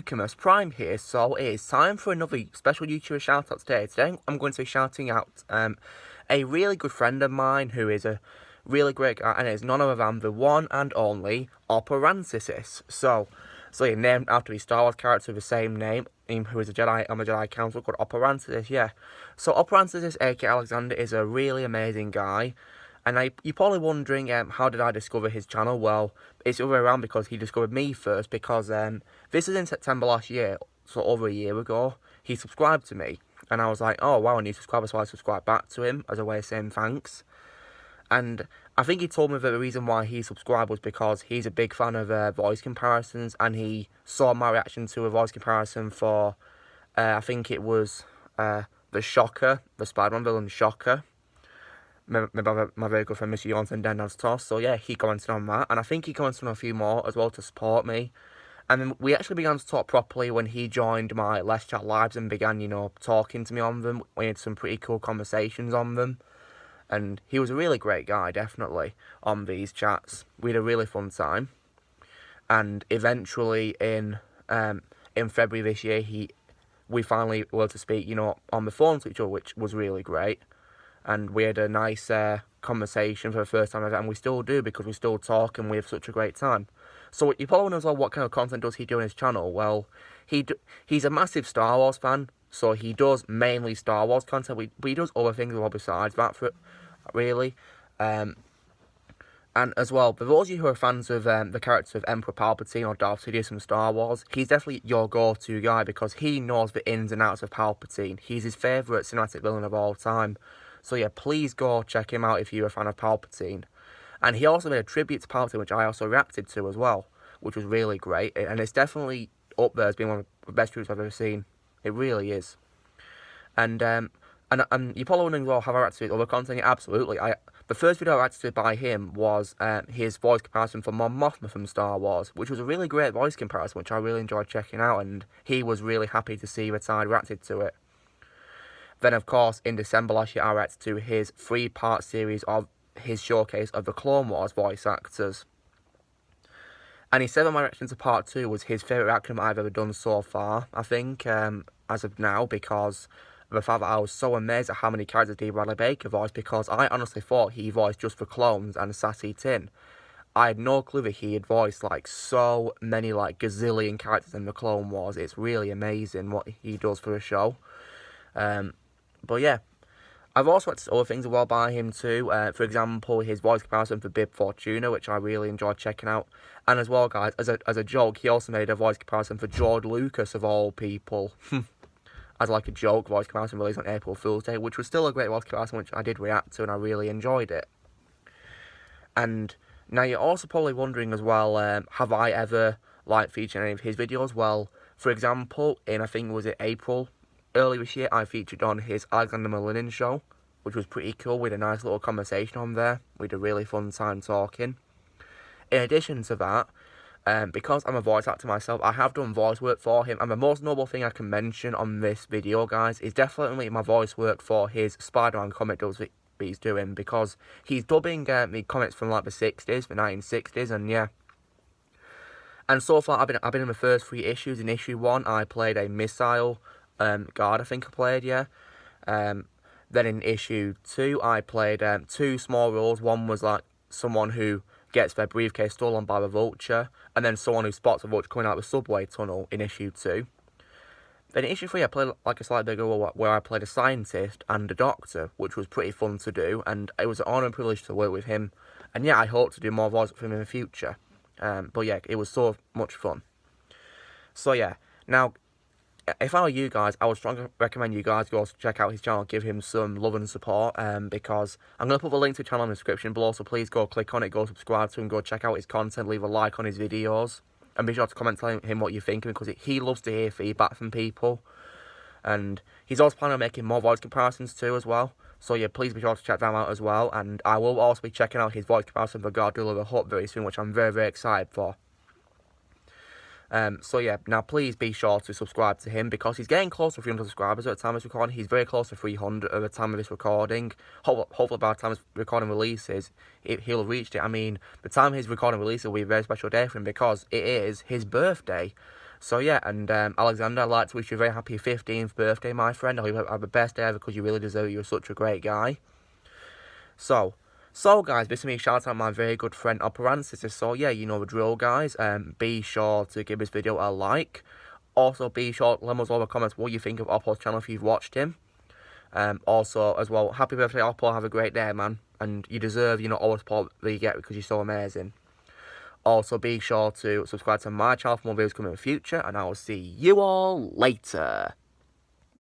Infamous Prime here, so it is time for another special YouTuber shoutout today. Today I'm going to be shouting out a really good friend of mine who is a really great guy, and it is none other than the one and only Oppo Ranscisis. So yeah, named after the Star Wars character with the same name, who is a Jedi on the Jedi Council called Oppo Ranscisis, yeah. So Oppo Ranscisis, aka Alexander, is a really amazing guy. And you're probably wondering, how did I discover his channel? Well, it's the other way around because he discovered me first, because this is in September last year, so over a year ago. He subscribed to me, and I was like, oh wow, a new subscriber, so I subscribed back to him as a way of saying thanks. And I think he told me that the reason why he subscribed was because he's a big fan of voice comparisons, and he saw my reaction to a voice comparison for, I think it was the Shocker, the Spider-Man villain Shocker. My very good friend Mr. Johnson Dendan's Toss. So yeah, he commented on that, and I think he commented on a few more as well to support me. And then we actually began to talk properly when he joined my Let's Chat Lives and began, talking to me on them. We had some pretty cool conversations on them. And he was a really great guy, definitely, on these chats. We had a really fun time. And eventually in February this year, we finally were able to speak, on the phone to each other, which was really great. And we had a nice conversation for the first time ever, and we still do, because we still talk and we have such a great time. So you probably know as well, what kind of content does he do on his channel? Well, he's a massive Star Wars fan, so he does mainly Star Wars content, but he does other things as well besides that, really. And as well, for those of you who are fans of the character of Emperor Palpatine or Darth Sidious from Star Wars, he's definitely your go-to guy, because he knows the ins and outs of Palpatine. He's his favourite cinematic villain of all time. So yeah, please go check him out if you're a fan of Palpatine. And he also made a tribute to Palpatine, which I also reacted to as well, which was really great. And it's definitely up there as being one of the best tributes I've ever seen. It really is. And you're probably wondering, well, have I reacted to other content? Yeah, absolutely. The first video I reacted to by him was his voice comparison for Mon Mothma from Star Wars, which was a really great voice comparison, which I really enjoyed checking out, and he was really happy to see that I reacted to it. Then, of course, in December last year, I reacted to his 3-part series of his showcase of the Clone Wars voice actors. And he said that my reaction to part 2 was his favourite reaction I've ever done so far, I think, as of now, because of the fact that I was so amazed at how many characters D. Bradley Baker voiced, because I honestly thought he voiced just for clones and Sassy Tin. I had no clue that he had voiced, so many, gazillion characters in the Clone Wars. It's really amazing what he does for a show. But yeah, I've also watched other things as well by him too. For example, his voice comparison for Bib Fortuna, which I really enjoyed checking out. And as well, guys, as a joke, he also made a voice comparison for George Lucas, of all people. As a joke voice comparison released on April Fool's Day, which was still a great voice comparison, which I did react to and I really enjoyed it. And now you're also probably wondering as well, have I ever featured any of his videos? Well, for example, I think was it April, earlier this year, I featured on his Alexander Malinin show, which was pretty cool. We had a nice little conversation on there. We had a really fun time talking. In addition to that, because I'm a voice actor myself, I have done voice work for him. And the most notable thing I can mention on this video, guys, is definitely my voice work for his Spider-Man comic dubs that he's doing, because he's dubbing me comics from the 60s, the 1960s, and yeah. And so far, I've been in the first 3 issues. In issue 1, I played a missile guard, I think I played, yeah. Then in issue 2, I played 2 small roles. One was someone who gets their briefcase stolen by the Vulture, and then someone who spots the Vulture coming out of the subway tunnel in issue 2. Then in issue 3, I played a slightly bigger role where I played a scientist and a doctor, which was pretty fun to do, and it was an honour and privilege to work with him. And yeah, I hope to do more voice with him in the future. But yeah, it was so much fun. So yeah, now, if I were you guys, I would strongly recommend you guys go check out his channel, give him some love and support, because I'm going to put the link to the channel in the description below, so please go click on it, go subscribe to him, go check out his content, leave a like on his videos, and be sure to comment telling him what you're thinking, because he loves to hear feedback from people. And he's also planning on making more voice comparisons too as well, so yeah, please be sure to check them out as well. And I will also be checking out his voice comparison for Godzilla the Hutt very soon, which I'm very, very excited for. So yeah, now please be sure to subscribe to him, because he's getting close to 300 subscribers at the time of this recording. He's very close to 300 at the time of this recording. Hopefully by the time this recording releases, he'll have reached it. I mean, the time his recording releases will be a very special day for him, because it is his birthday. So yeah, and Alexander, I'd like to wish you a very happy 15th birthday, my friend. I hope you have the best day ever because you really deserve it. You're such a great guy. So guys, this is me shout out my very good friend Oppo Ranscisis. So yeah, you know the drill, guys. Be sure to give this video a like. Also, be sure to let us know in the comments what you think of Oppo's channel if you've watched him. Also, as well, happy birthday, Oppo. Have a great day, man. And you deserve, all the support that you get because you're so amazing. Also, be sure to subscribe to my channel for more videos coming in the future. And I will see you all later.